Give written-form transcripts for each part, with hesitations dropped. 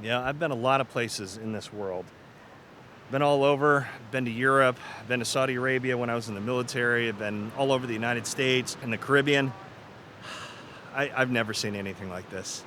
Yeah, I've been a lot of places in this world. Been all over, been to Europe, been to Saudi Arabia when I was in the military, I've been all over the United States and the Caribbean. I've never seen anything like this.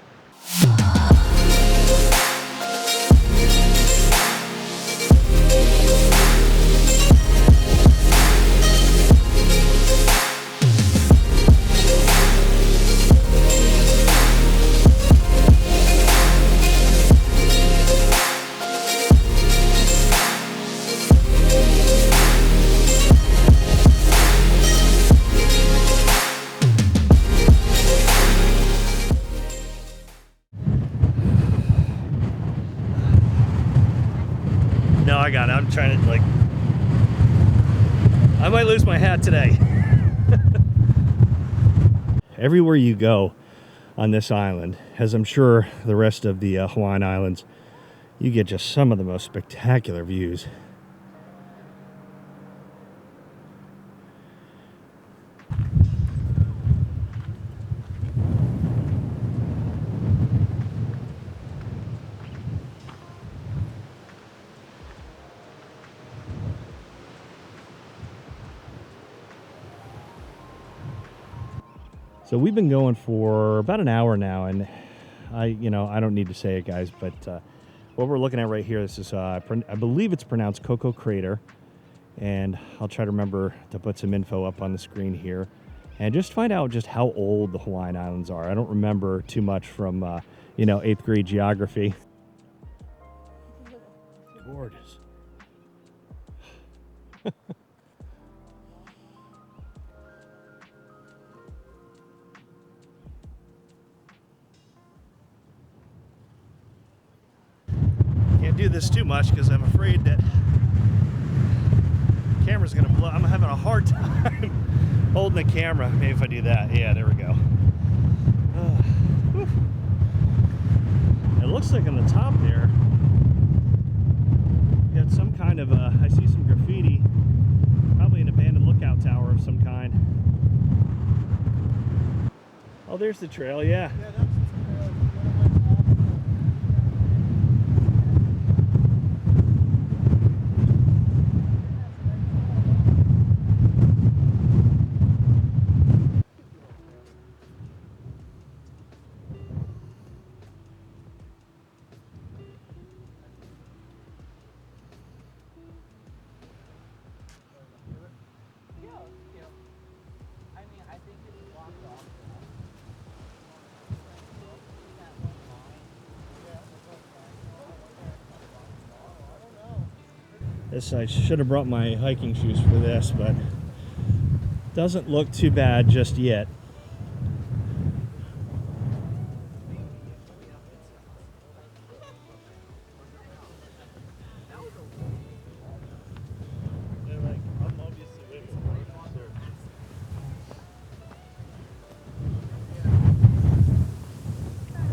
No, I got it. I'm trying to, like, I might lose my hat today. Everywhere you go on this island, as I'm sure the rest of the Hawaiian Islands, you get just some of the most spectacular views. So we've been going for about an hour now, and I don't need to say it, guys, but what we're looking at right here, this is, I believe it's pronounced Coco Crater, and I'll try to remember to put some info up on the screen here, and just find out just how old the Hawaiian Islands are. I don't remember too much from, 8th grade geography. Gorgeous. Can't do this too much because I'm afraid that the camera's gonna blow. I'm having a hard time holding the camera. Maybe if I do that. Yeah, there we go. It looks like on the top there, you got some kind of I see some graffiti, probably an abandoned lookout tower of some kind. Oh, there's the trail, yeah. Yeah, that's the trail. This, I should have brought my hiking shoes for this, but doesn't look too bad just yet.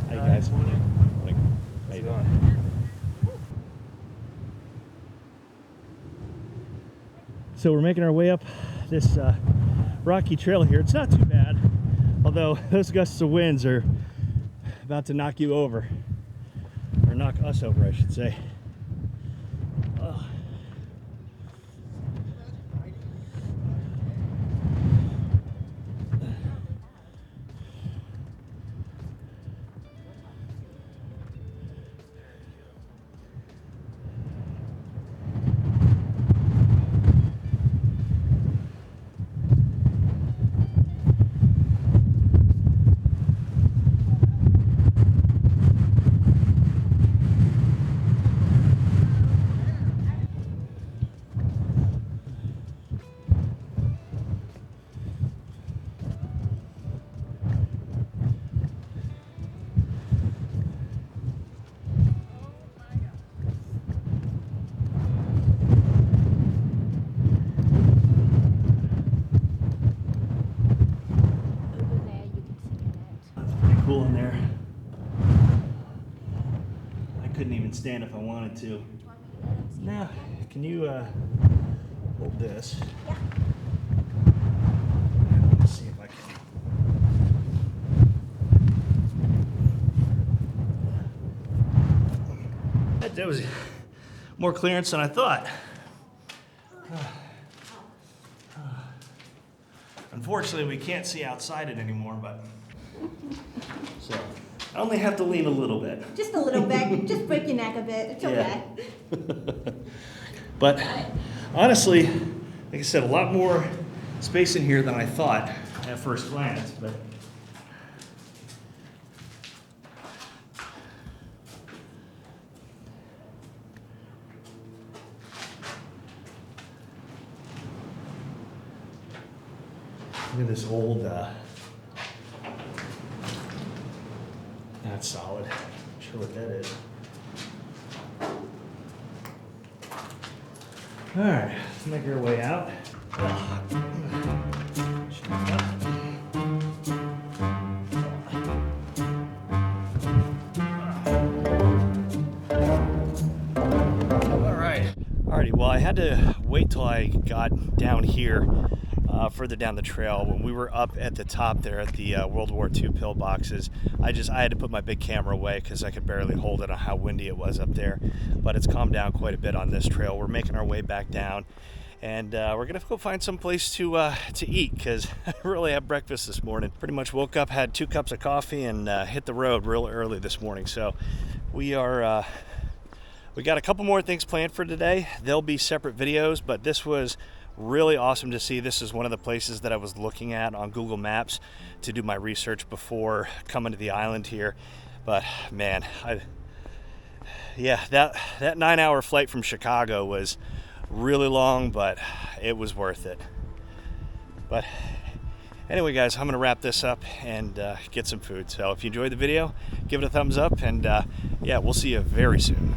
Hey guys. Morning. How you doing? So we're making our way up this rocky trail here. It's not too bad, although those gusts of winds are about to knock you over, or knock us over, I should say. Oh. Cool in there. I couldn't even stand if I wanted to. Now, can you hold this? Yeah. Let's see if I can. right, that was more clearance than I thought. Unfortunately, we can't see outside it anymore, but so I only have to lean a little bit. Just a little bit. Just break your neck a bit. It's okay. But honestly, like I said, a lot more space in here than I thought at first glance. But look at this old, that's solid. Not sure what that is. All right, let's make our way out. Alrighty, well, I had to wait till I got down here, further down the trail. When we were up at the top there at the World War II pillboxes, I had to put my big camera away because I could barely hold it on how windy it was up there. But it's calmed down quite a bit on this trail. We're making our way back down, and we're gonna go find some place to eat because I really had breakfast this morning. Pretty much woke up, had 2 cups of coffee, and hit the road real early this morning. So we are. We got a couple more things planned for today. They'll be separate videos, but this was really awesome to see. This is one of the places that I was looking at on Google Maps to do my research before coming to the island here. But man, that 9-hour flight from Chicago was really long, but it was worth it. But anyway, guys, I'm gonna wrap this up and get some food. So if you enjoyed the video, give it a thumbs up, and yeah, we'll see you very soon.